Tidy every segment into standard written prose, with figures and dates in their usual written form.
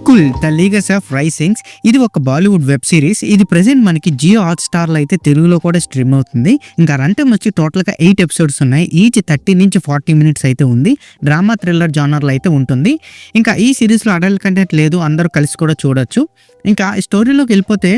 కుల్ the legacy of రైసింగ్స్ ఇది ఒక Bollywood web series. ఇది ప్రెసెంట్ మనకి జియో హాట్‌స్టార్‌లో అయితే తెలుగులో కూడా స్ట్రీమ్ అవుతుంది. ఇంకా రన్ టైమ్ వచ్చి టోటల్‌గా 8 ఎపిసోడ్స్ ఉన్నాయి. ఈచ్ 30 నుంచి 40 మినిట్స్ అయితే ఉంది. డ్రామా థ్రిల్లర్ జానర్‌లో అయితే ఉంటుంది. ఇంకా ఈ సిరీస్‌లో అడల్ట్ కంటెంట్ లేదు. అందరూ కలిసి కూడా చూడొచ్చు. ఇంకా స్టోరీలోకి వెళ్ళిపోతే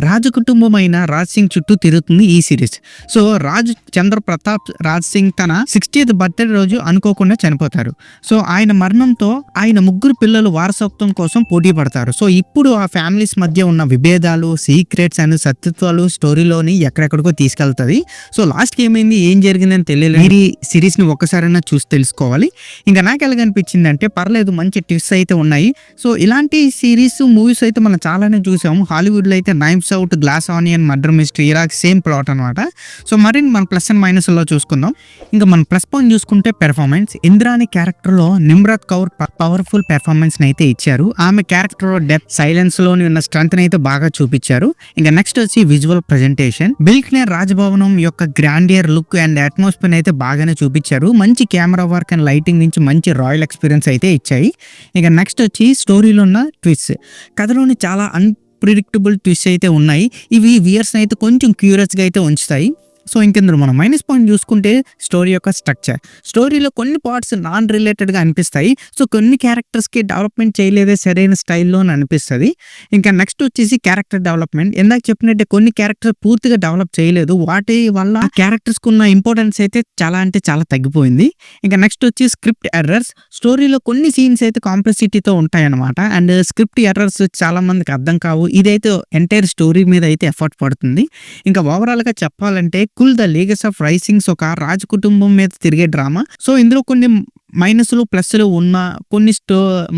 రాజు కుటుంబం అయిన రాజ్ సింగ్ చుట్టూ తిరుగుతుంది ఈ సిరీస్. సో రాజ్ చంద్ర ప్రతాప్ రాజ్ సింగ్ తన 60th బర్త్డే రోజు అనుకోకుండా చనిపోతారు. సో ఆయన మరణంతో ఆయన ముగ్గురు పిల్లలు వారసత్వం కోసం పోటీ పడతారు. సో ఇప్పుడు ఆ ఫ్యామిలీస్ మధ్య ఉన్న విభేదాలు, సీక్రెట్స్ అండ్ సత్యత్వాలు స్టోరీలోని ఎక్కడెక్కడికో తీసుకెళ్తుంది. సో లాస్ట్ ఏమైంది, ఏం జరిగిందని తెలియలేదు. మీరు ఈ సిరీస్ ని ఒక్కసారైనా చూసి తెలుసుకోవాలి. ఇంకా నాకు ఎలాగనిపించింది అంటే పర్లేదు, మంచి ట్విస్ట్ అయితే ఉన్నాయి. సో ఇలాంటి సిరీస్ మూవీస్ అయితే మనం చాలానే చూసాము. హాలీవుడ్ లో అయితే knives out, glass onion, murder mystery ఇలా సేమ్ ప్లాట్ అనమాట. సో మరి మన ప్లస్ అండ్ మైనస్ లో చూసుకుందాం. ఇంకా మన ప్లస్ పాయింట్ చూసుకుంటే పెర్ఫార్మెన్స్. ఇంద్రాణి క్యారెక్టర్ లో నిమ్రత్ కౌర్ పవర్ఫుల్ పెర్ఫార్మెన్స్ అయితే ఇచ్చారు. ఆమె క్యారెక్టర్ డెప్త్, సైలెన్స్ లోని ఉన్న స్ట్రెంత్ అయితే బాగా చూపించారు. ఇంకా నెక్స్ట్ వచ్చి విజువల్ ప్రెజెంటేషన్. బిల్క్నేర్ రాజభవనం యొక్క గ్రాండియర్ లుక్ అండ్ అట్మాస్ఫియర్ అయితే బాగానే చూపించారు. మంచి కెమెరా వర్క్ అండ్ లైటింగ్ నుంచి మంచి రాయల్ ఎక్స్పీరియన్స్ అయితే ఇచ్చాయి. ఇక నెక్స్ట్ వచ్చి స్టోరీలో ఉన్న ట్విస్ట్. కథలోని చాలా అన్ప్రిడిక్టబుల్ ట్విస్ట్ అయితే ఉన్నాయి. ఇవి వ్యూయర్స్ అయితే కొంచెం క్యూరియస్ గా అయితే ఉంచుతాయి. సో ఇంకెందుకు మనం మైనస్ పాయింట్ చూసుకుంటే స్టోరీ యొక్క స్ట్రక్చర్. స్టోరీలో కొన్ని పార్ట్స్ నాన్ రిలేటెడ్గా అనిపిస్తాయి. సో కొన్ని క్యారెక్టర్స్కి డెవలప్మెంట్ చేయలేదే సరైన స్టైల్లో అని అనిపిస్తుంది. ఇంకా నెక్స్ట్ వచ్చేసి క్యారెక్టర్ డెవలప్మెంట్. ఇందాక చెప్పినట్టే కొన్ని క్యారెక్టర్ పూర్తిగా డెవలప్ చేయలేదు. వాటి వల్ల ఆ క్యారెక్టర్స్కి ఉన్న ఇంపార్టెన్స్ అయితే చాలా అంటే చాలా తగ్గిపోయింది. ఇంకా నెక్స్ట్ వచ్చి స్క్రిప్ట్ ఎర్రర్స్. స్టోరీలో కొన్ని సీన్స్ అయితే కాంప్లెక్సిటీతో ఉంటాయి అనమాట. అండ్ స్క్రిప్ట్ ఎర్రర్స్ చాలా మందికి అర్థం కావు. ఇదైతే ఎంటైర్ స్టోరీ మీద అయితే ఎఫర్ట్ పడుతుంది. ఇంకా ఓవరాల్గా చెప్పాలంటే కుల్ ద లీగసీ ఆఫ్ రైసింగ్స్ ఒక రాజ కుటుంబం మీద తిరిగే డ్రామా. సో ఇందులో కొన్ని మైనస్లు ప్లస్లు ఉన్న కొన్ని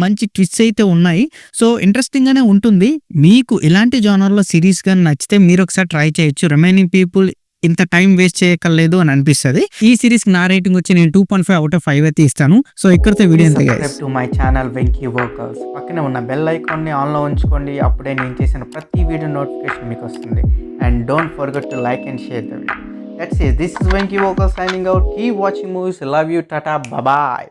మంచి ట్విస్ట్ అయితే ఉన్నాయి. సో ఇంట్రెస్టింగ్ గానే ఉంటుంది. మీకు ఇలాంటి జానర్లో సిరీస్ గా నచ్చితే మీరు ఒకసారి ట్రై చేయొచ్చు. రిమైనింగ్ పీపుల్ ఇంత టైం వేస్ట్ చేయక్కర్లేదు అని అనిపిస్తుంది. ఈ సిరీస్ నా రేటింగ్ వచ్చి నేను 2.5/5 అయితే ఇస్తాను. సో ఇక్కడితో video to my channel Venky workers. పక్కనే ఉన్న బెల్ ఐకాన్ని ఆన్లో ఉంచుకోండి. అప్పుడే నేను చేసిన ప్రతి వీడియో నోటిఫికేషన్ మీకు వస్తుంది. And don't forget to like and share the video. That's it. This is Venky Vocal signing out. Keep watching movies. Love you. Tata. Bye bye.